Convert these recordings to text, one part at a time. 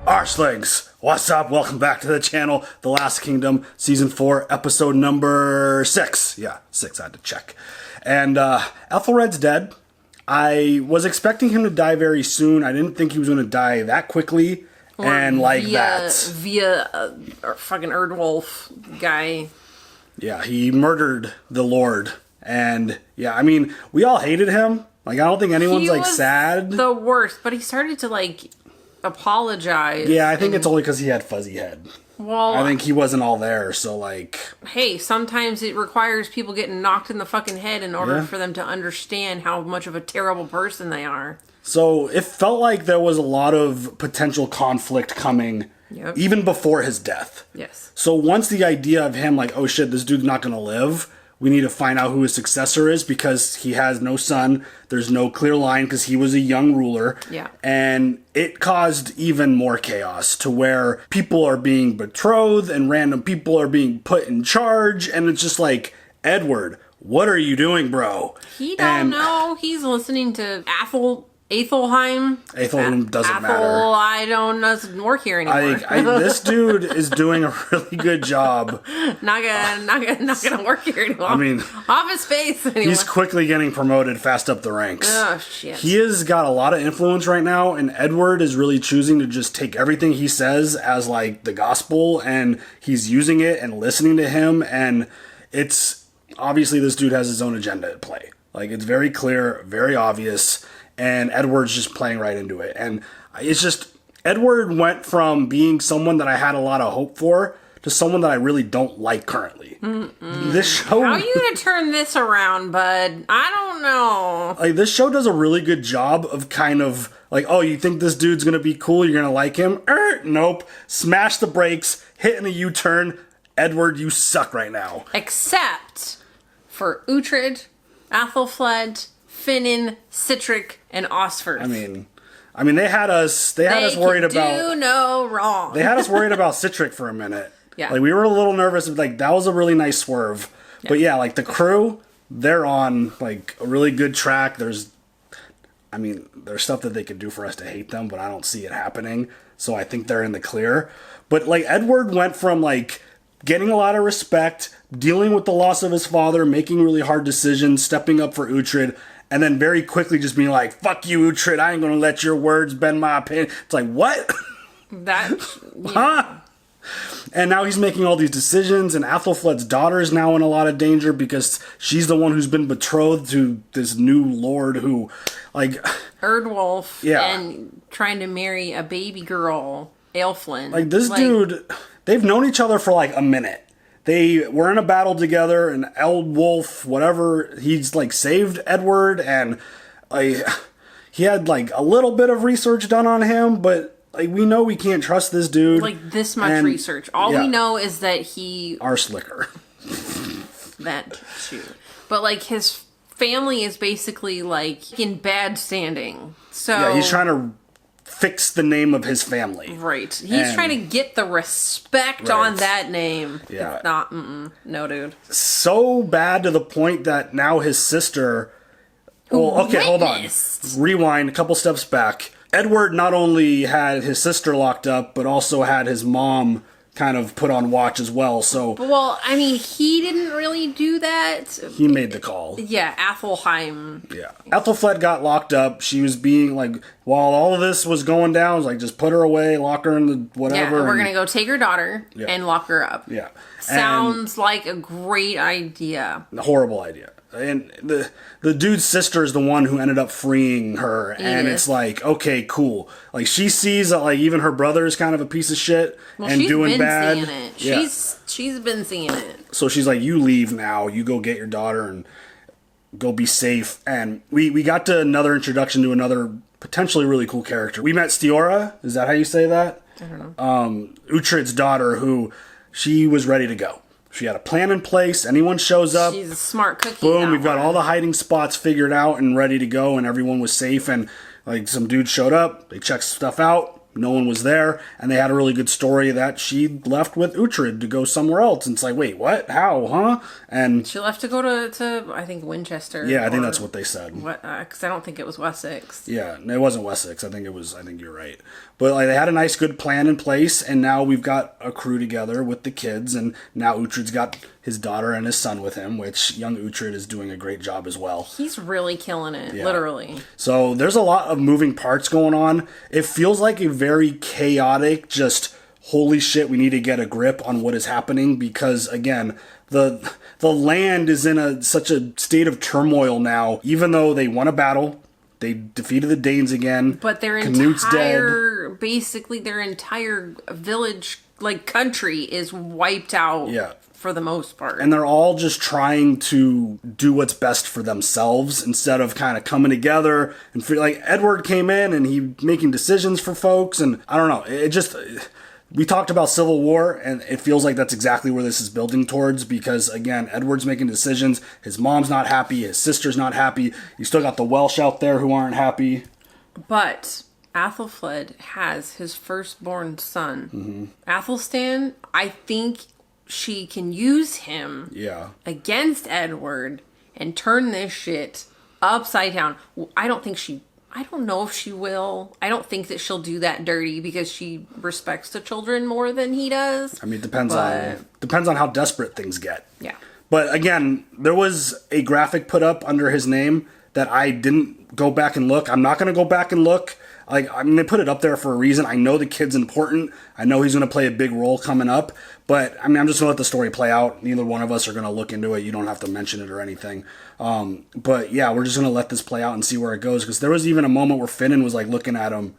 Arselings, what's up? Welcome back to the channel. The Last Kingdom, Season 4, Episode number 6. Yeah, 6, I had to check. And Ethelred's dead. I was expecting him to die very soon. I didn't think he was going to die that quickly. Or and like via fucking Eardwulf guy. Yeah, he murdered the Lord. And yeah, I mean, we all hated him. Like, I don't think anyone's like sad. The worst, but he started to like apologize. Yeah, I think it's only because he had fuzzy head. Well, I think he wasn't all there, so like... Hey, sometimes it requires people getting knocked in the fucking head in order for them to understand how much of a terrible person they are. So it felt like there was a lot of potential conflict coming even before his death. Yes. So once the idea of him like, oh shit, this dude's not going to live... We need to find out who his successor is because he has no son. There's no clear line because he was a young ruler. Yeah. And it caused even more chaos to where people are being betrothed and random people are being put in charge. And it's just like, Edward, what are you doing, bro? He don't know. He's listening to Athelheim doesn't matter. I don't know. Doesn't work here anymore. This dude is doing a really good job. Not gonna work here anymore. I mean, Office Space. Anyway. He's quickly getting promoted fast up the ranks. Oh shit. He has got a lot of influence right now, and Edward is really choosing to just take everything he says as like the gospel, and he's using it and listening to him. And it's obviously this dude has his own agenda at play. Like it's very clear, very obvious. And Edward's just playing right into it. And it's just, Edward went from being someone that I had a lot of hope for to someone that I really don't like currently. This show... How are you going to turn this around, bud? I don't know. Like, this show does a really good job of kind of, like, oh, you think this dude's going to be cool? You're going to like him? Nope. Smash the brakes, hitting a U-turn. Edward, you suck right now. Except for Uhtred, Athelflaed, Finnan, Citric, and Osford. I mean, they had us worried about... They do no wrong. They had us worried about Citric for a minute. Yeah. Like, we were a little nervous. Like, that was a really nice swerve. Yeah. But yeah, like, the crew, they're on, like, a really good track. There's stuff that they could do for us to hate them, but I don't see it happening. So I think they're in the clear. But, like, Edward went from, like, getting a lot of respect, dealing with the loss of his father, making really hard decisions, stepping up for Uhtred, and then very quickly just being like, fuck you, Uhtred, I ain't gonna let your words bend my opinion. It's like, what? Huh? And now he's making all these decisions, and Athelflaed's daughter is now in a lot of danger because she's the one who's been betrothed to this new lord who, like... Eardwulf, and trying to marry a baby girl, Aelflin. Like, this dude, they've known each other for, like, a minute. They were in a battle together, and Eardwulf, whatever, he's, like, saved Edward, and, like, he had, like, a little bit of research done on him, but, like, we know we can't trust this dude. Like, this much research. All we know is that he... Arslicker. That, too. But, like, his family is basically, like, in bad standing. So... Yeah, he's trying to fix the name of his family. Right. He's trying to get the respect on that name. Yeah. If not, no, dude. So bad to the point that now his sister... Well, okay, hold on. Rewind a couple steps back. Edward not only had his sister locked up, but also had his mom kind of put on watch as well, so... Well, I mean, he didn't really do that. He made the call. Yeah, Athelheim. Yeah. Ethelflaed got locked up. She was being, like, while all of this was going down, it was like, just put her away, lock her in the whatever. Yeah, we're gonna go take her daughter and lock her up. Yeah. Sounds like a great idea. A horrible idea. And the dude's sister is the one who ended up freeing her, and it's like, okay, cool. Like, she sees that, like, even her brother is kind of a piece of shit and doing bad. She's been seeing it. She's been seeing it. So she's like, you leave now. You go get your daughter and go be safe. And we got to another introduction to another potentially really cool character. We met Stiora. Is that how you say that? I don't know. Uhtred's daughter, who she was ready to go. She had a plan in place. Anyone shows up. She's a smart cookie. Boom, we've got all the hiding spots figured out and ready to go, and everyone was safe. And, like, some dudes showed up. They checked stuff out. no one was there, and they had a really good story that she left with Uhtred to go somewhere else. And it's like, wait, what? How? Huh? And she left to go to I think Winchester. Yeah, I think that's what they said. Because I don't think it was Wessex. Yeah, it wasn't Wessex. I think you're right. But like, they had a nice, good plan in place, and now we've got a crew together with the kids, and now Uhtred's got his daughter and his son with him, which young Uhtred is doing a great job as well. He's really killing it, literally. So there's a lot of moving parts going on. It feels like a very chaotic, just holy shit, we need to get a grip on what is happening, because again, the land is in such a state of turmoil now. Even though they won a battle, they defeated the Danes again. But their basically their entire village, like country, is wiped out. Yeah. For the most part. And they're all just trying to do what's best for themselves instead of kind of coming together and feel like Edward came in and he making decisions for folks. And I don't know, we talked about Civil War, and it feels like that's exactly where this is building towards, because again, Edward's making decisions. His mom's not happy. His sister's not happy. You still got the Welsh out there who aren't happy. But Athelflaed has his firstborn son. Athelstan, I think she can use him against Edward and turn this shit upside down. I don't know if she will. I don't think that she'll do that dirty, because she respects the children more than he does. I mean, it depends on how desperate things get. Yeah. But again, there was a graphic put up under his name that I didn't go back and look. I'm not going to go back and look. They put it up there for a reason. I know the kid's important. I know he's going to play a big role coming up. But, I'm just going to let the story play out. Neither one of us are going to look into it. You don't have to mention it or anything. But, yeah, we're just going to let this play out and see where it goes. Because there was even a moment where Finan was, looking at him.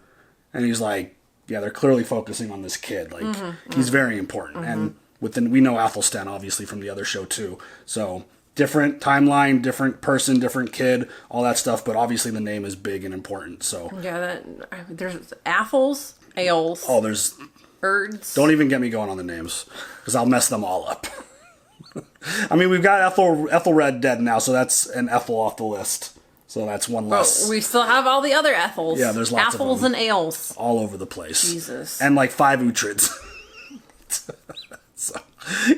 And he's like, yeah, they're clearly focusing on this kid. He's very important. And we know Athelstan, obviously, from the other show, too. So different timeline, different person, different kid, all that stuff. But obviously the name is big and important. So yeah, there's Athels, Aels. Oh, there's Erds. Don't even get me going on the names, because I'll mess them all up. We've got Ethelred dead now, so that's an Ethel off the list. So that's one less. But we still have all the other Ethels. Yeah, there's lots Athels of them. and Aels. All over the place. Jesus. And 5 Uhtreds. So,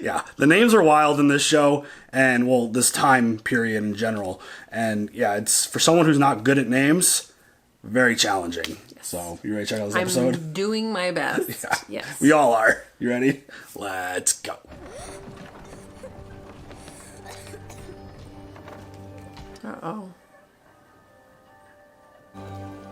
yeah, the names are wild in this show, and this time period in general. And yeah, it's, for someone who's not good at names, very challenging. Yes. So, you ready to check out this episode? I'm doing my best. Yeah. Yes. We all are. You ready? Let's go. Uh-oh.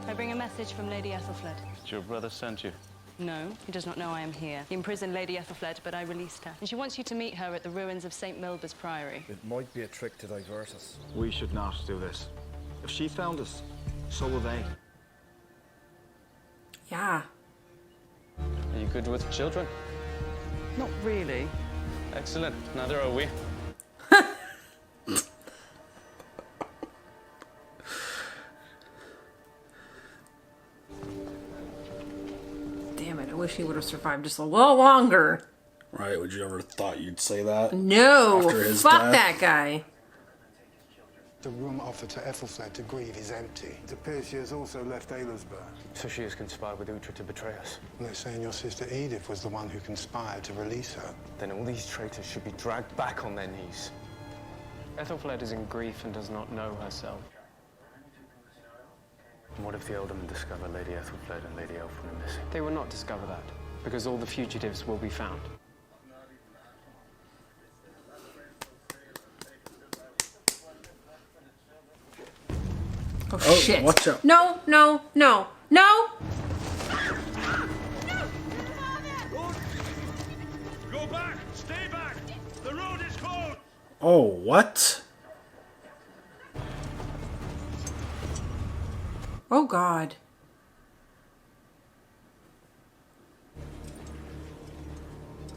I bring a message from Lady Ethelflaed. Did your brother sent you? No, he does not know I am here. He imprisoned Lady Ethelflaed, but I released her. And she wants you to meet her at the ruins of St. Milba's Priory. It might be a trick to divert us. We should not do this. If she found us, so will they. Yeah. Are you good with children? Not really. Excellent. Neither are we. Damn it, I wish he would have survived just a little longer. Right, would you ever thought you'd say that? No, after his fuck death? that guy. The room offered to Ethelflaed to grieve is empty. It appears she has also left Aylesbury. So she has conspired with Uhtred to betray us. And they're saying your sister Edith was the one who conspired to release her. Then all these traitors should be dragged back on their knees. Ethelflaed is in grief and does not know herself. And what if the Aldermen discover Lady Ethelflaed and Lady Elfwin are missing? They will not discover that, because all the fugitives will be found. Oh, shit. Watch out. No, no, no, no! Go back! Stay back! The road is closed! Oh, what? Oh, God.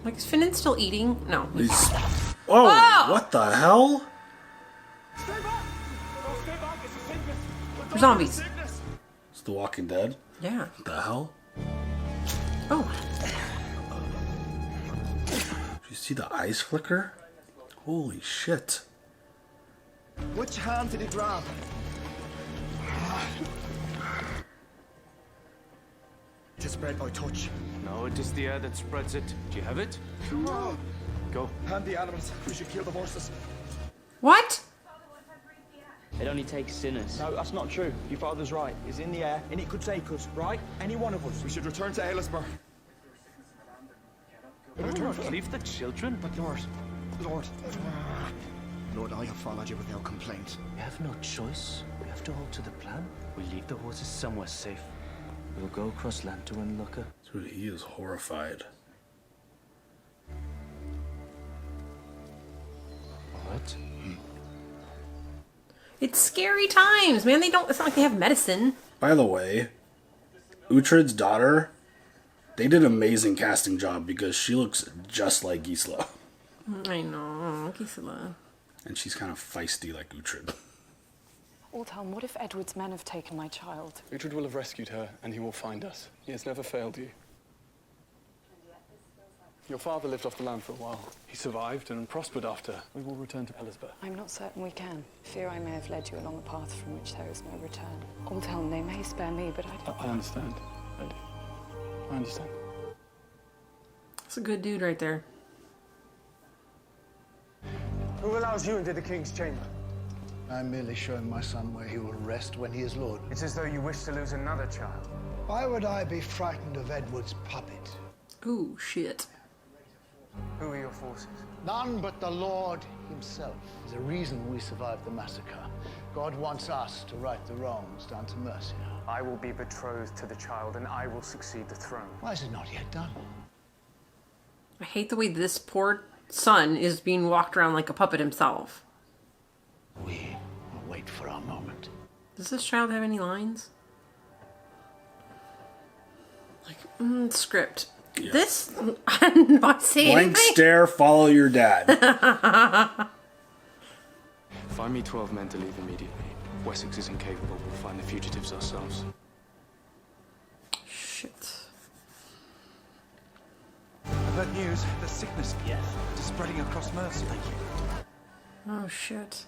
Is Finan still eating? No. Oh, what the hell? They're zombies. It's The Walking Dead? Yeah. What the hell? Oh. Did you see the eyes flicker? Holy shit. Which hand did he grab? Just spread by touch. No, it is the air that spreads it. Do you have it? Come on. Go. Hand the animals. We should kill the horses. What? It only takes sinners. No, that's not true. Your father's right. It's in the air, and it could take us, right? Any one of us. We should return to Aylesbury. Leave the children. But Lord, I have followed you without complaint. We have no choice. We have to alter the plan. We leave the horses somewhere safe. We'll go across land to Unlucker. Dude, he is horrified. What? It's scary times, man. It's not like they have medicine. By the way, Uhtred's daughter, they did an amazing casting job because she looks just like Gisela. I know, Gisela. And she's kind of feisty like Uhtred. Aldhelm, what if Edward's men have taken my child? Uhtred will have rescued her, and he will find us. He has never failed you. Your father lived off the land for a while. He survived and prospered after. We will return to Elisbeth. I'm not certain we can. Fear I may have led you along a path from which there is no return. Aldhelm, they may spare me, but I understand, lady. I understand. That's a good dude right there. Who allows you into the king's chamber? I'm merely showing my son where he will rest when he is lord. It's as though you wish to lose another child. Why would I be frightened of Edward's puppet? Ooh, shit. Who are your forces? None but the Lord himself. There's a reason we survived the massacre. God wants us to right the wrongs down to Mercia. I will be betrothed to the child, and I will succeed the throne. Why is it not yet done? I hate the way this poor son is being walked around like a puppet himself. We will wait for our moment. Does this child have any lines? Like, script. Yeah. This, I'm not saying Blank anything. stare, follow your dad. Find me 12 men to leave immediately. Wessex is incapable. We'll find the fugitives ourselves. Shit. I've heard news. The sickness is spreading across Mercia. Thank you. Oh, shit.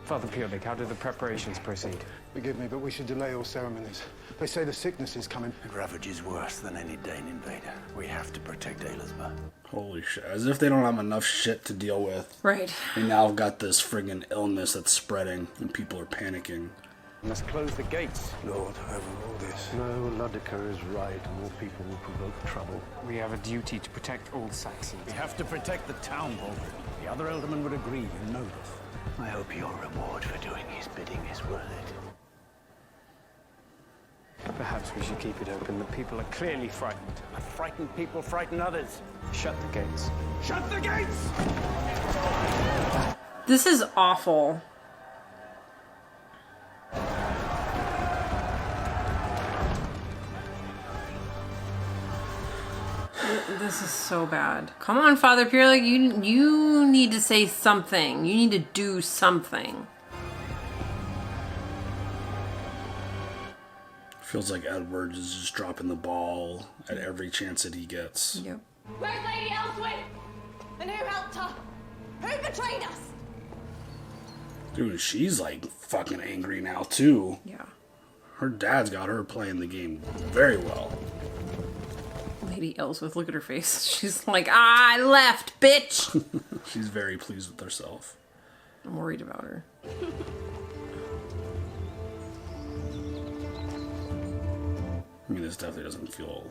Father Purelic, how do the preparations proceed? Forgive me, but we should delay all ceremonies. They say the sickness is coming. The ravage is worse than any Dane invader. We have to protect Aylesbury. Holy shit. As if they don't have enough shit to deal with. Right. They now have got this friggin' illness that's spreading and people are panicking. We must close the gates. Lord, overrule this. No, Lodoker is right. More people will provoke trouble. We have a duty to protect all Saxons. We have to protect the town, Bolton. The other aldermen would agree, you know this. I hope your reward for doing his bidding is worth it. Perhaps we should keep it open. The people are clearly frightened. Frightened people frighten others. Shut the gates. Shut the gates! This is awful. This is so bad. Come on, Father Purelic, you need to say something. You need to do something. Feels like Edward is just dropping the ball at every chance that he gets. Yep. Where's Lady Elswit? And who helped her? Who betrayed us? Dude, she's like fucking angry now too. Yeah. Her dad's got her playing the game very well. Lady Ellsworth, look at her face. She's like, I left, bitch. She's very pleased with herself. I'm worried about her. I mean, this definitely doesn't feel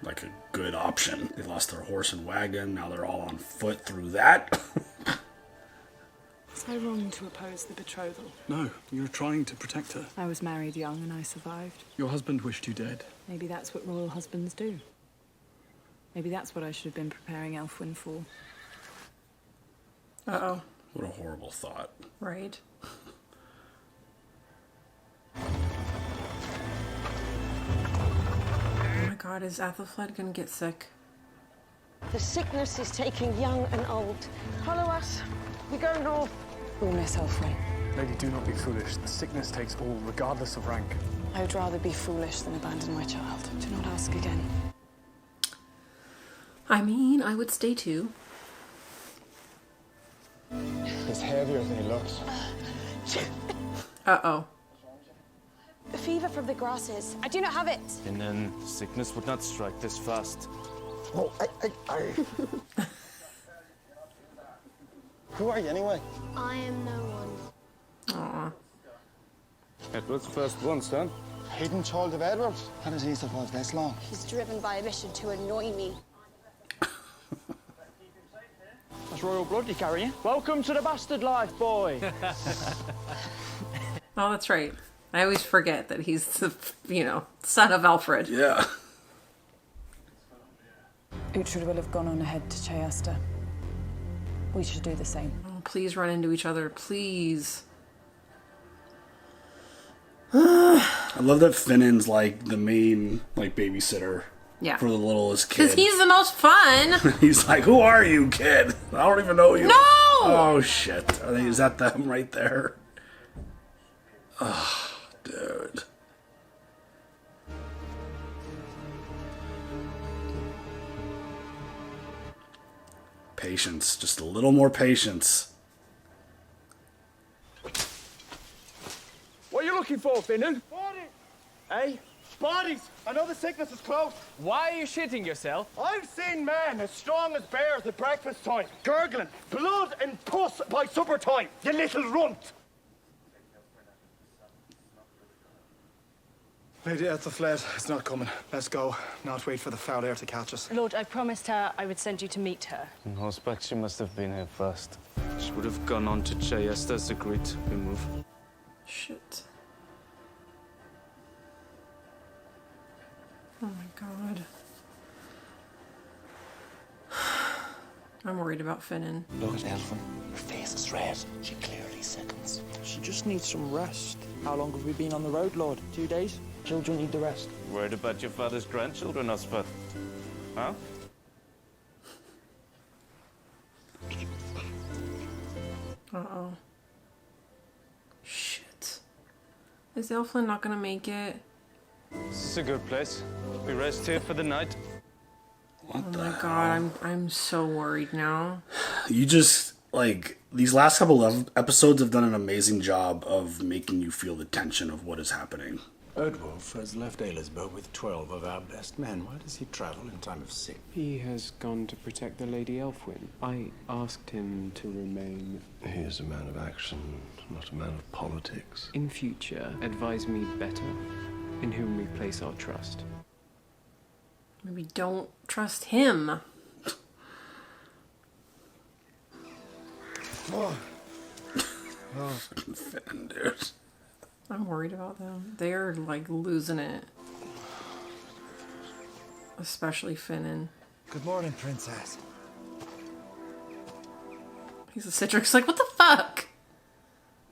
like a good option. They lost their horse and wagon. Now they're all on foot through that. Was I wrong to oppose the betrothal? No, you're trying to protect her. I was married young and I survived. Your husband wished you dead. Maybe that's what royal husbands do. Maybe that's what I should have been preparing Elfwin for. Uh-oh. What a horrible thought. Right. Oh my god, is Athelflaed gonna get sick? The sickness is taking young and old. Follow us. We go north. We'll miss Elfwin. Lady, do not be foolish. The sickness takes all, regardless of rank. I would rather be foolish than abandon my child. Do not ask again. I mean, I would stay too. He's heavier than he looks. Uh-oh. fever from the grasses. I do not have it. And then sickness would not strike this fast. Oh, Who are you anyway? I am no one. Aw. Edward's first one, son. Hidden child of Edward. How does he survive this long? He's driven by a mission to annoy me. That's royal blood you're carrying. Welcome to the bastard life, boy. Oh, that's right. I always forget that he's the, son of Alfred. Yeah. Uhtred will have gone on ahead to Cheyester. We should do the same. Oh, please run into each other, please. I love that Finnan's like the main babysitter. Yeah. For the littlest kid. Because he's the most fun. He's like, who are you, kid? I don't even know you. No! Oh, shit. Is that them right there? Oh, dude. Patience. Just a little more patience. What are you looking for, Finnan? Bodies! Eh? Bodies! I know the sickness is close. Why are you shitting yourself? I've seen men as strong as bears at breakfast time, gurgling blood and pus by supper time, you little runt! Lady Ethelflaed is not coming. Let's go. Not wait for the foul air to catch us. Lord, I promised her I would send you to meet her. On horseback, she must have been here first. She would have gone on to Cheyester as agreed. We move. Shit. Oh my god. I'm worried about Finnan. Look at Elfin. Her face is red. She clearly sickens. She just needs some rest. How long have we been on the road, Lord? 2 days? Children need the rest. Worried about your father's grandchildren, Osford? Huh? Uh-oh. Shit. Is Elflin not gonna make it? This is a good place. We rest here for the night. Oh my god, I'm so worried now. You just, these last couple of episodes have done an amazing job of making you feel the tension of what is happening. Eardwulf has left Aylesbury with 12 of our best men. Why does he travel in time of sick? He has gone to protect the Lady Elfwyn. I asked him to remain. He is a man of action, not a man of politics. In future, advise me better in whom we place our trust. Maybe don't trust him. Oh. Finn, dude. I'm worried about them. They're losing it. Especially Finnan. Good morning, Princess. He's a Citrix, what the fuck?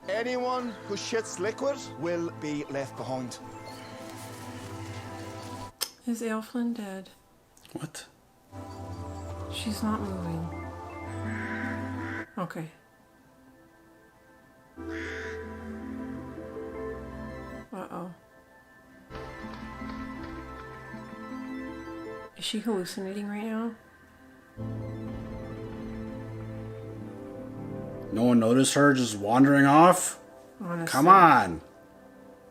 Anyone who shits liquid will be left behind. Is Aelflin dead? What? She's not moving. Okay. Uh-oh. Is she hallucinating right now? No one noticed her just wandering off? Honestly. Come on.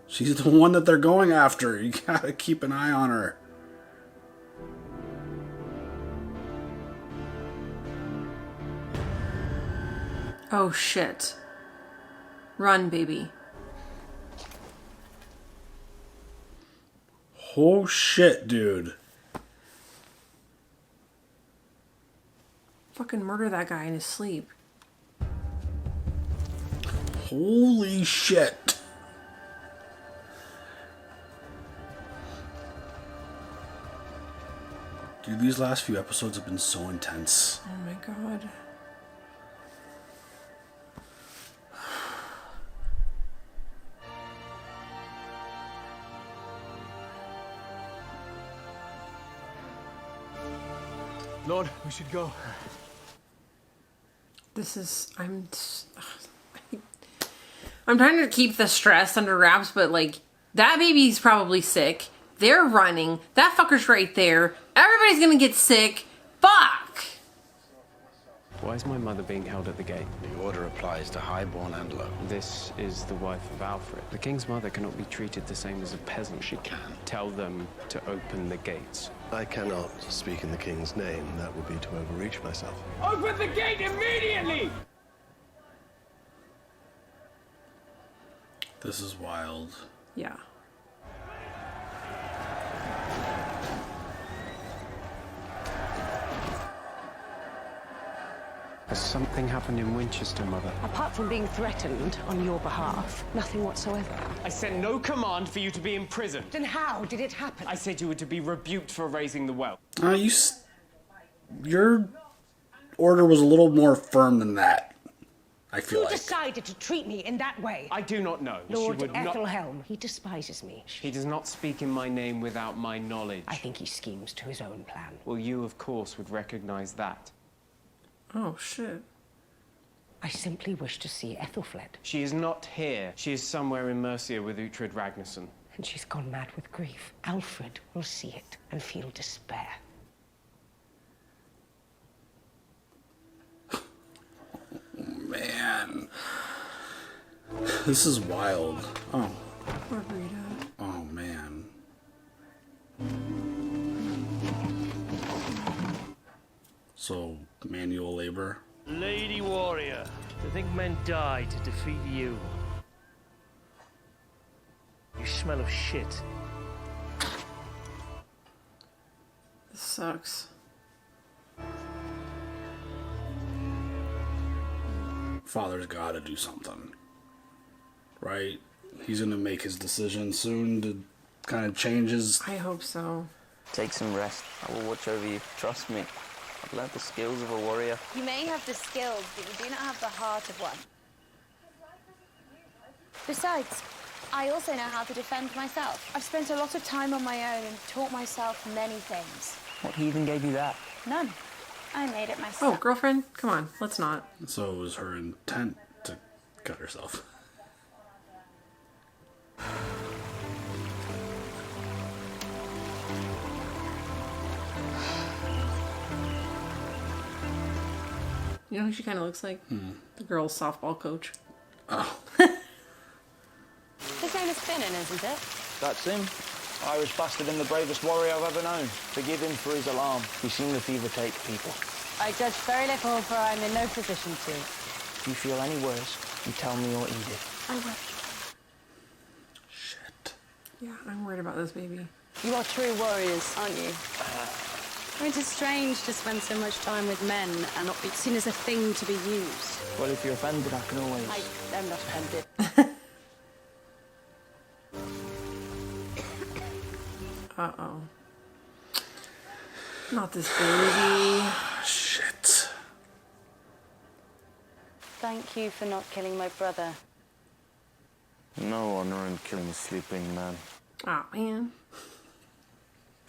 She's the one that they're going after. You gotta keep an eye on her. Oh shit. Run, baby. Oh shit, dude. Fucking murder that guy in his sleep. Holy shit. Dude, these last few episodes have been so intense. Oh my god. Lord, we should go. This is... I'm trying to keep the stress under wraps, but that baby's probably sick. They're running. That fucker's right there. Everybody's gonna get sick. Fuck! Why is my mother being held at the gate? The order applies to highborn and low. This is the wife of Alfred. The king's mother cannot be treated the same as a peasant. She can. Tell them to open the gates. I cannot speak in the king's name. That would be to overreach myself. Open the gate immediately! This is wild. Yeah. Has something happened in Winchester, Mother? Apart from being threatened on your behalf, nothing whatsoever. I sent no command for you to be imprisoned. Then how did it happen? I said you were to be rebuked for raising the well. Your order was a little more firm than that, I feel like. Who decided to treat me in that way? I do not know. Lord She would Ethelhelm. He despises me. He does not speak in my name without my knowledge. I think he schemes to his own plan. Well, you, of course, would recognize that. Oh, shit. I simply wish to see Ethelfled. She is not here. She is somewhere in Mercia with Uhtred Ragnarsson. And she's gone mad with grief. Alfred will see it and feel despair. Man. This is wild. Oh. Margarita. Oh, man. So, manual labor. Lady warrior, to think men die to defeat you. You smell of shit. This sucks. Father's gotta do something. Right? He's gonna make his decision soon to kind of change his... I hope so. Take some rest. I will watch over you. Trust me. I've learned the skills of a warrior. You may have the skills, but you do not have the heart of one. Besides, I also know how to defend myself. I've spent a lot of time on my own and taught myself many things. What heathen gave you that? None. I made it myself. Oh, girlfriend? Come on, let's not. So it was her intent to cut herself. You know who she kind of looks like? The girl's softball coach. Oh. His name is Finnan, isn't it? That's him. Irish bastard and the bravest warrior I've ever known. Forgive him for his alarm. We seem to fever take people. I judge very little, for I'm in no position to. If you feel any worse, you tell me or Edith. I will. Shit. Yeah, I'm worried about this baby. You are true warriors, aren't you? It is strange to spend so much time with men and not be seen as a thing to be used. Well, if you're offended, I can always... I am not offended. Uh-oh. Not this baby. Shit. Thank you for not killing my brother. No honor in killing a sleeping man. Aw, man.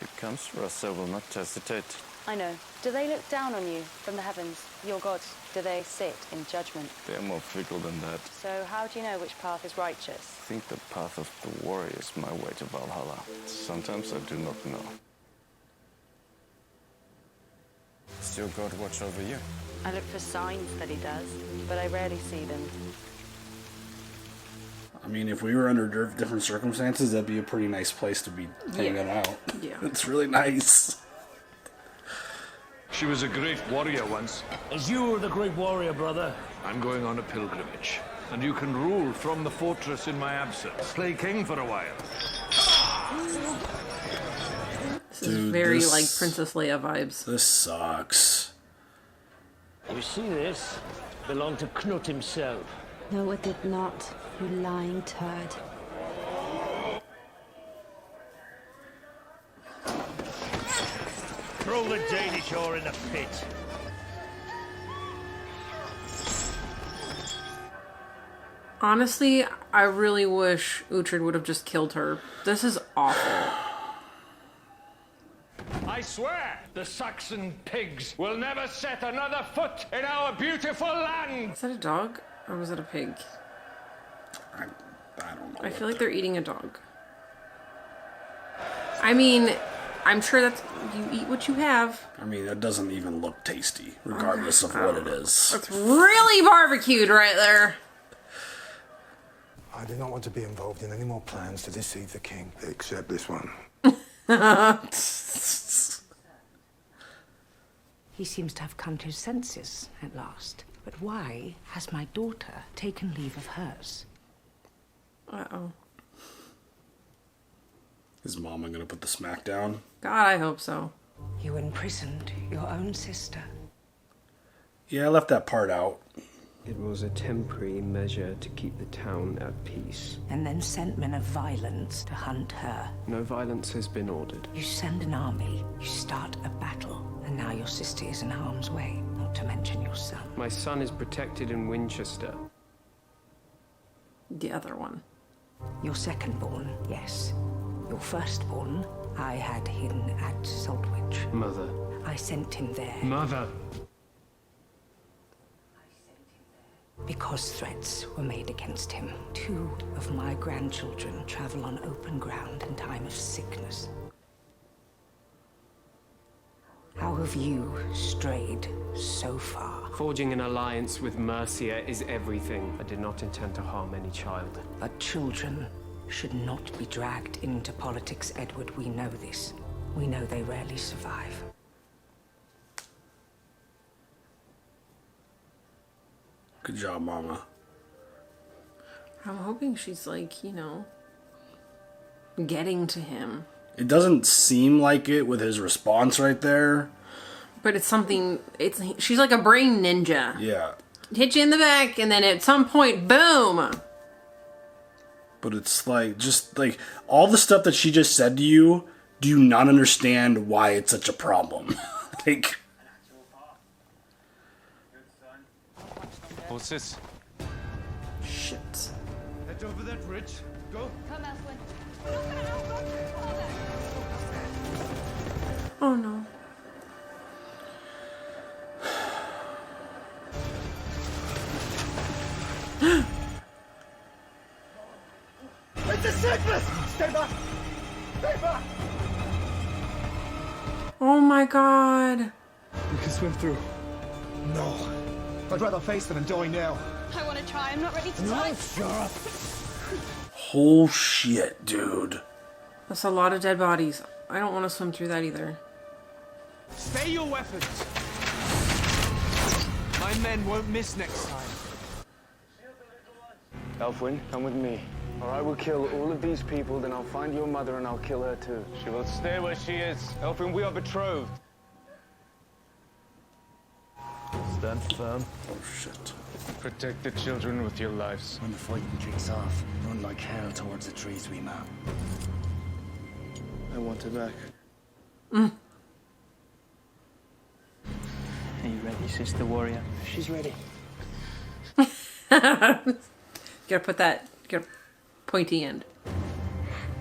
If it comes for us, I will not hesitate. I know. Do they look down on you from the heavens? Your gods, do they sit in judgment? They are more fickle than that. So how do you know which path is righteous? I think the path of the warrior is my way to Valhalla. Sometimes I do not know. Does your god watch over you? I look for signs that he does, but I rarely see them. I mean, if we were under different circumstances, that'd be a pretty nice place to be hanging out. Yeah. It's really nice. She was a great warrior once. As you were the great warrior, brother. I'm going on a pilgrimage, and you can rule from the fortress in my absence. Play king for a while. This is very like Princess Leia vibes. This sucks. You see this? Belonged to Knut himself. No, it did not, you lying turd. Throw the Danish whore in the pit. Honestly, I really wish Uhtred would have just killed her. This is awful. I swear, the Saxon pigs will never set another foot in our beautiful land. Is that a dog or was it a pig? I don't know. I feel like they're eating a dog. I mean, I'm sure that's, you eat what you have. I mean, it doesn't even look tasty, regardless of what it is. It's really barbecued right there. I do not want to be involved in any more plans to deceive the king. Except this one. He seems to have come to his senses at last. But why has my daughter taken leave of hers? Uh-oh. Is Mama gonna put the smack down? God, I hope so. You imprisoned your own sister. Yeah, I left that part out. It was a temporary measure to keep the town at peace. And then sent men of violence to hunt her. No violence has been ordered. You send an army, you start a battle, and now your sister is in harm's way, not to mention your son. My son is protected in Winchester. The other one. Your second-born, yes. Your firstborn, I had hidden at Saltwich. Mother. I sent him there. Mother! Because threats were made against him. 2 of my grandchildren travel on open ground in time of sickness. How have you strayed so far? Forging an alliance with Mercia is everything. I did not intend to harm any child. But children should not be dragged into politics, Edward. We know this. We know they rarely survive. Good job, Mama. I'm hoping she's like, you know, getting to him. It doesn't seem like it with his response right there. But it's something, she's like a brain ninja. Yeah. Hit you in the back, and then at some point, boom! But it's like, just like, all the stuff that she just said to you, do you not understand why it's such a problem? Like... Horses. Shit. Head over that ridge. Go. Come, Elfwin. Oh no. It's a sickness! Stay back! Stay back! Oh my god. We can swim through. No. I'd rather face them and die now. I want to try. I'm not ready to die. Shut up. Oh shit, dude. That's a lot of dead bodies. I don't want to swim through that either. Stay your weapons. My men won't miss next time. Elfwin, come with me. Or I will kill all of these people, then I'll find your mother and I'll kill her too. She will stay where she is. Elfwin, we are betrothed. Stand firm. Oh shit. Protect the children with your lives. When the fighting kicks off, run like hell towards the trees, wee man. I want her back. Are you ready, sister warrior? She's ready. Gotta put that, gotta pointy end.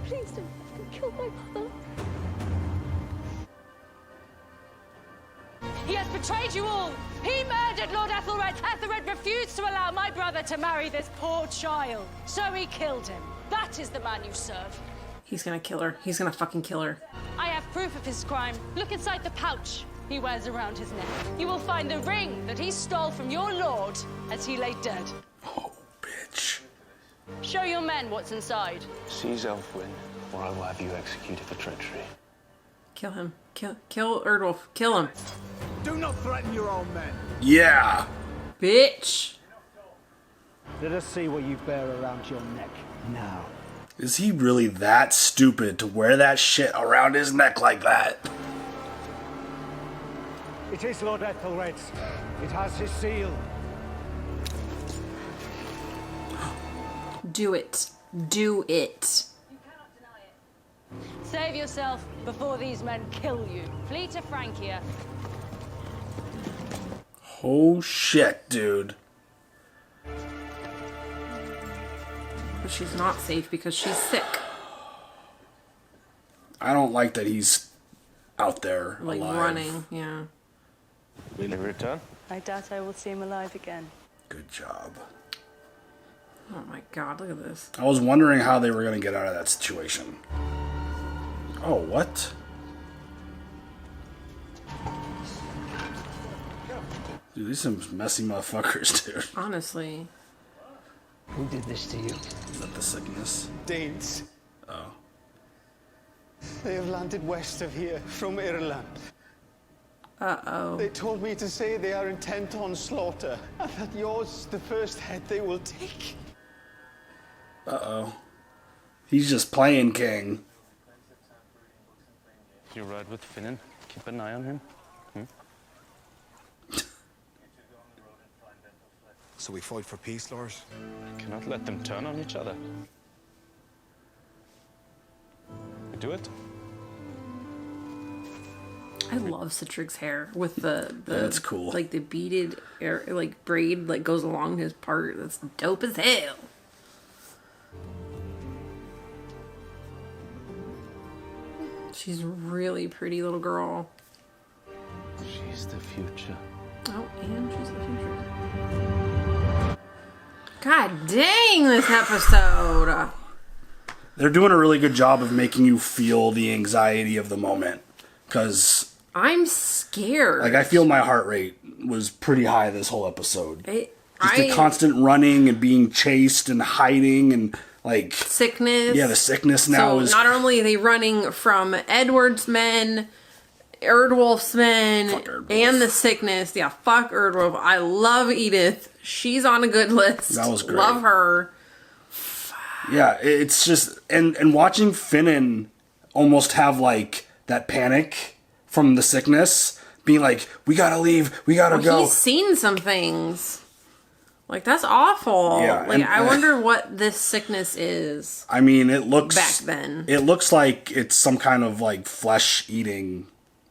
Please don't kill my mother. He has betrayed you all. He murdered Lord Ethelred. Ethelred refused to allow my brother to marry this poor child. So he killed him. That is the man you serve. He's gonna kill her. He's gonna fucking kill her. I have proof of his crime. Look inside the pouch he wears around his neck. You will find the ring that he stole from your lord as he lay dead. Oh, bitch. Show your men what's inside. Seize Elfwin, or I will have you executed for treachery. Kill him. Kill Eardwulf. Kill him. Do not threaten your own men. Yeah. Bitch. Let us see what you bear around your neck now. Is he really that stupid to wear that shit around his neck like that? It is Lord Ethelred's. It has his seal. Do it. Do it. Save yourself before these men kill you. Flee to Francia. Oh shit, dude. But she's not safe because she's sick. I don't like that he's out there Like alive. running, yeah. Will he return? I doubt I will see him alive again. Good job. Oh my god, look at this. I was wondering how they were going to get out of that situation. Oh, what? Dude, these some messy motherfuckers, dude. Honestly. Who did this to you? Is that the sickness? Danes. Oh. They have landed west of here, from Ireland. Uh-oh. They told me to say they are intent on slaughter, and that yours is the first head they will take. Uh-oh. He's just playing king. You ride with Finan. Keep an eye on him. So we fight for peace, Lars? Cannot let them turn on each other. We do it. I love Citrix's hair with the That's cool. Like the beaded hair, like braid like goes along his part. That's dope as hell. She's a really pretty little girl. She's the future. Oh, and she's the future. God dang, this episode. They're doing a really good job of making you feel the anxiety of the moment. Because I'm scared. like I feel my heart rate was pretty high this whole episode. The I constant running and being chased and hiding and like sickness. Yeah, the sickness now is not only are they running from Edward's men, Eardwulf's men, and the sickness. Yeah, fuck Eardwulf. I love Edith. She's on a good list. That was great. Love her. Yeah, it's just and watching Finan almost have like that panic from the sickness, being like, we gotta leave, we gotta go. He's seen some things. Like, that's awful. Yeah, like, and, I wonder what this sickness is. I mean, it looks back then. It looks like it's some kind of like flesh eating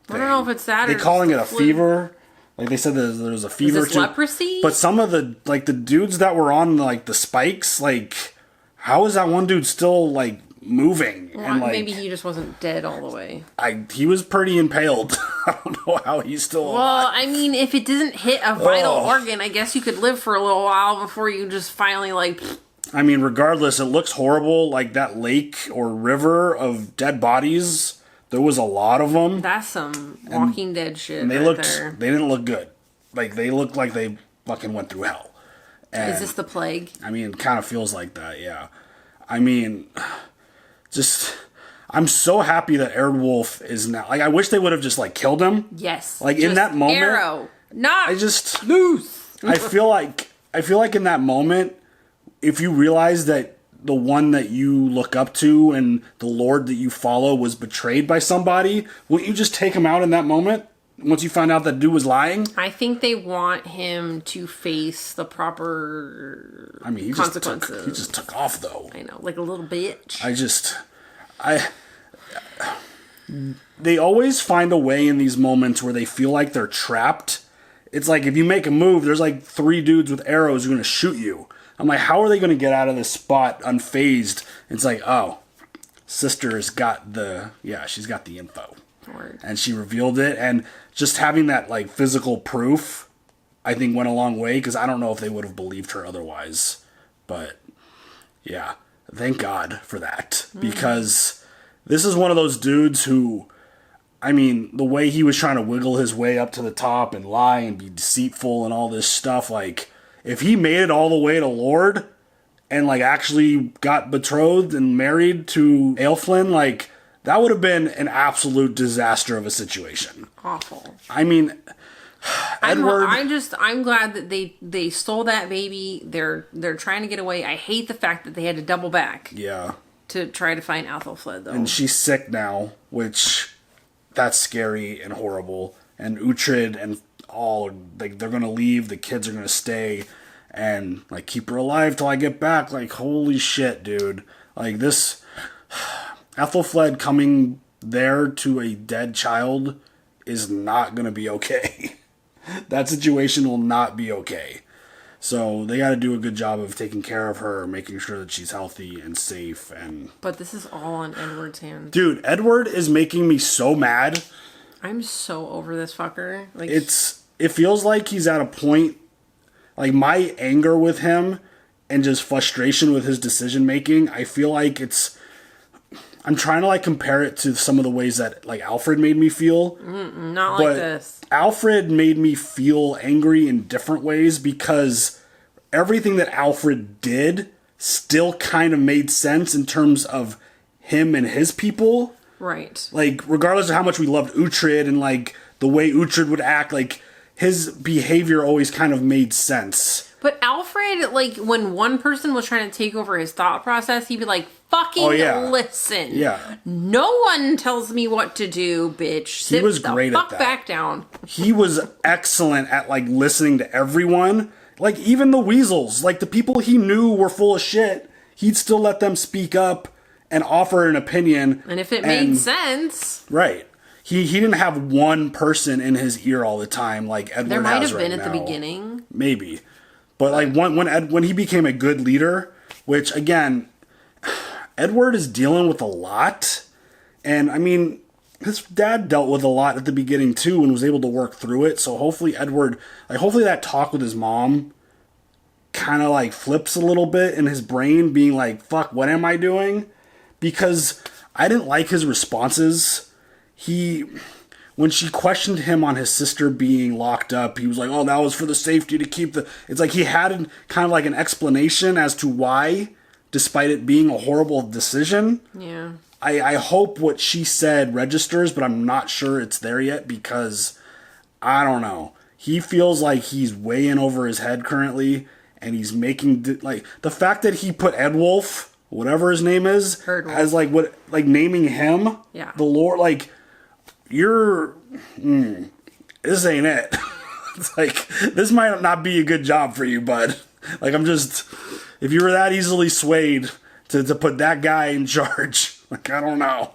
thing. I don't know if it's that. They're or calling it a flu. fever. Like they said, there was a fever. Is this leprosy? But some of the the dudes that were on like the spikes, like how is that one dude still like moving? Well, and like maybe he just wasn't dead all the way. he was pretty impaled. I don't know how he's still alive. Well, I mean, if it doesn't hit a vital organ, I guess you could live for a little while before you just finally like. I mean, regardless, it looks horrible. Like that lake or river of dead bodies. There was a lot of them. That's some Walking Dead shit. And they right there. they didn't look good. Like they looked like they fucking went through hell. And, is this the plague? I mean, it kind of feels like that. Yeah. I mean, just I'm so happy that Eardwulf is now. Like I wish they would have just like killed him. Yes. Like in Just that moment. Arrow. Not I just loose. I feel like in that moment, if you realize that the one that you look up to and the Lord that you follow was betrayed by somebody, wouldn't you just take him out in that moment? Once you find out that dude was lying? I think they want him to face the proper consequences. He just took off though. I know, like a little bitch. They always find a way in these moments where they feel like they're trapped. It's like if you make a move, there's like 3 dudes with arrows who are going to shoot you. I'm like, how are they going to get out of this spot unfazed? It's like, oh, sister's got she's got the info. Word. And she revealed it. And just having that like physical proof, I think went a long way because I don't know if they would have believed her otherwise. But yeah, thank God for that. Because this is one of those dudes who, I mean, the way he was trying to wiggle his way up to the top and lie and be deceitful and all this stuff, like, if he made it all the way to Lord and, like, actually got betrothed and married to Aelflin, like, that would have been an absolute disaster of a situation. Awful. I mean, Edward... I'm glad that they stole that baby. They're trying to get away. I hate the fact that they had to double back. Yeah. To try to find Aethelflaed, though. And she's sick now, which... that's scary and horrible. And Uhtred and all, like, they're going to leave. The kids are going to stay and, like, keep her alive till I get back. Like, holy shit, dude. Like, this... Aethelflaed coming there to a dead child is not going to be okay. That situation will not be okay. So they got to do a good job of taking care of her, making sure that she's healthy and safe. But this is all on Edward's hands. Dude, Edward is making me so mad. I'm so over this fucker. Like, it feels like he's at a point, like my anger with him and just frustration with his decision making. I feel like I'm trying to like compare it to some of the ways that like Alfred made me feel. Not like this. Alfred made me feel angry in different ways because everything that Alfred did still kind of made sense in terms of him and his people. Right. Like, regardless of how much we loved Uhtred and like the way Uhtred would act, like his behavior always kind of made sense. But Alfred, like, when one person was trying to take over his thought process, he'd be like, fucking listen. Yeah. No one tells me what to do, bitch. He was great at that. Back down. He was excellent at, like, listening to everyone. Like, even the weasels. Like, the people he knew were full of shit, he'd still let them speak up and offer an opinion. And if it made sense. Right. He didn't have one person in his ear all the time like Edward There might has have been right at the now. beginning. Maybe. But like when he became a good leader, which again, Edward is dealing with a lot. And I mean, his dad dealt with a lot at the beginning too and was able to work through it. So hopefully hopefully that talk with his mom kind of like flips a little bit in his brain, being like, fuck, what am I doing? Because I didn't like his responses. When she questioned him on his sister being locked up, he was like, oh, that was for the safety to keep the... It's like he had kind of like an explanation as to why, despite it being a horrible decision. Yeah. I hope what she said registers, but I'm not sure it's there yet because, I don't know. He feels like he's way in over his head currently, and he's making... Like, the fact that he put Eardwulf, whatever his name is, Eardwulf. as like what... Like, naming him... Yeah. The Lord, like... This ain't it. It's like, this might not be a good job for you, bud. Like, if you were that easily swayed to put that guy in charge, like, I don't know.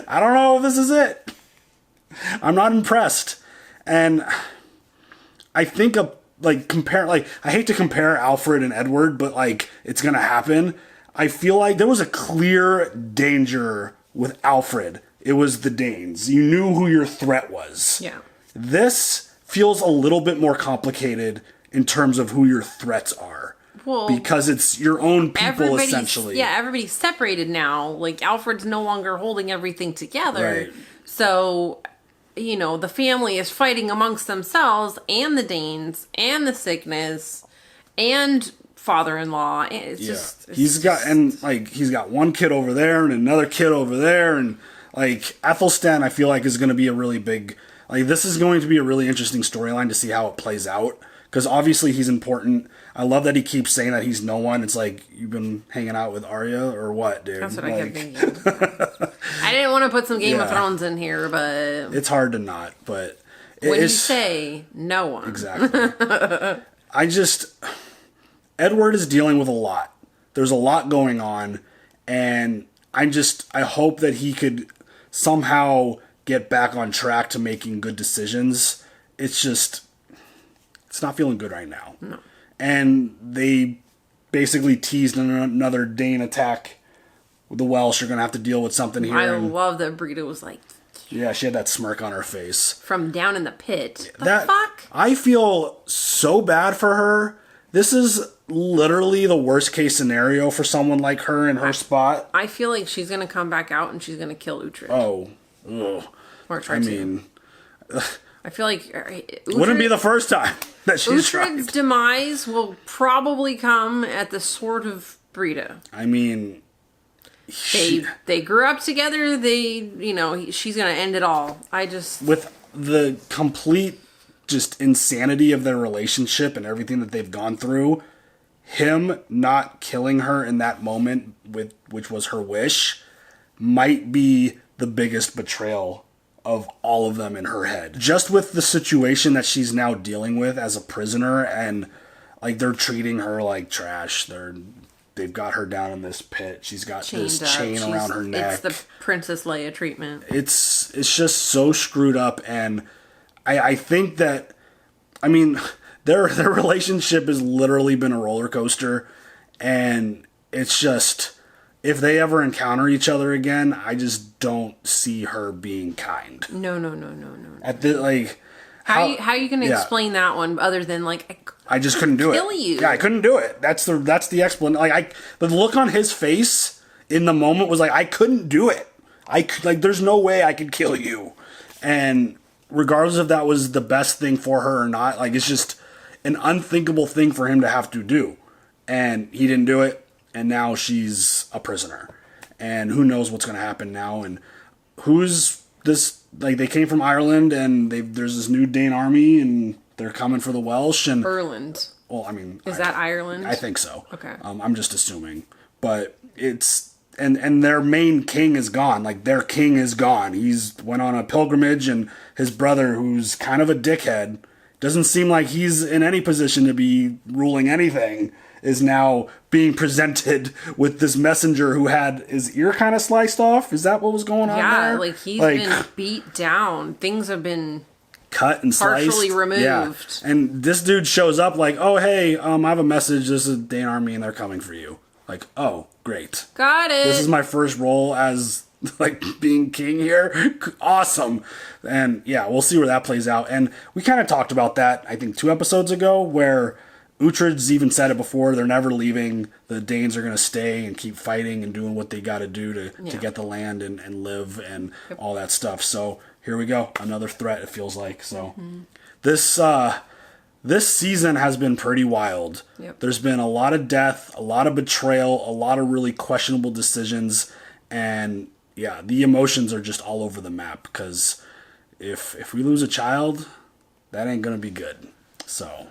I don't know if this is it. I'm not impressed. And I think I hate to compare Alfred and Edward, but like, it's gonna happen. I feel like there was a clear danger with Alfred. It was the Danes. You knew who your threat was. Yeah. This feels a little bit more complicated in terms of who your threats are. Well, because it's your own people, essentially. Yeah, everybody's separated now. Like, Alfred's no longer holding everything together. Right. So, you know, the family is fighting amongst themselves, and the Danes, and the sickness, and father-in-law. He's got one kid over there and another kid over there, and like Athelstan, I feel like is going to be a really big, like this is going to be a really interesting storyline to see how it plays out, because obviously he's important. I love that he keeps saying that he's no one. It's like, you've been hanging out with Arya or what, dude? That's what I kept thinking. I didn't want to put some Game of Thrones in here, but it's hard to not. But when you say no one, exactly. Edward is dealing with a lot. There's a lot going on, and I hope that he could somehow get back on track to making good decisions. It's not feeling good right now. No. And they basically teased another Dane attack. The Welsh are going to have to deal with something here. I love that Brita was like... Yeah, she had that smirk on her face. From down in the pit. The fuck? I feel so bad for her. This is literally the worst case scenario for someone like her in her spot. I feel like she's going to come back out and she's going to kill Uhtred. Oh. Ugh. Or try to. I feel like... wouldn't be the first time that she's Uhtred's demise will probably come at the sword of Brita. I mean... They grew up together. She's going to end it all. With the complete just insanity of their relationship and everything that they've gone through, him not killing her in that moment, which was her wish, might be the biggest betrayal of all of them in her head. Just with the situation that she's now dealing with as a prisoner, and like they're treating her like trash. They've got her down in this pit. She's got this chain around her neck. It's the Princess Leia treatment. It's just so screwed up, and I think that, I mean, their relationship has literally been a roller coaster, and it's just, if they ever encounter each other again, I just don't see her being kind. No. How are you going to explain that one other than like I just couldn't do it. Kill you. Yeah, I couldn't do it. That's the explanation. Like the look on his face in the moment was like, I couldn't do it. there's no way I could kill you. And regardless if that was the best thing for her or not, like, it's just an unthinkable thing for him to have to do. And he didn't do it, and now she's a prisoner. And who knows what's going to happen now, and who's this, like, they came from Ireland, and there's this new Dane army, and they're coming for the Welsh, and... Ireland. Well, I mean... Is that Ireland? I think so. Okay. I'm just assuming. But it's... And their main king is gone. Like, their king is gone. He's went on a pilgrimage, and his brother, who's kind of a dickhead, doesn't seem like he's in any position to be ruling anything, is now being presented with this messenger who had his ear kind of sliced off. Is that what was going on there? Yeah, like, he's been beat down. Things have been... cut and sliced. Partially removed. Yeah. And this dude shows up like, oh, hey, I have a message. This is Dane Army, and they're coming for you. Like, oh, great. Got it. This is my first role as, like, being king here. Awesome. And, yeah, we'll see where that plays out. And we kind of talked about that, I think, 2 episodes ago, where Uhtred's even said it before. They're never leaving. The Danes are going to stay and keep fighting and doing what they got to do to get the land and live and all that stuff. So here we go. Another threat, it feels like. So this season has been pretty wild. Yep. There's been a lot of death, a lot of betrayal, a lot of really questionable decisions, and yeah, the emotions are just all over the map, because if we lose a child, that ain't gonna be good. So,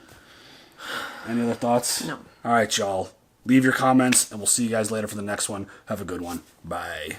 any other thoughts? No. All right, y'all. Leave your comments, and we'll see you guys later for the next one. Have a good one. Bye.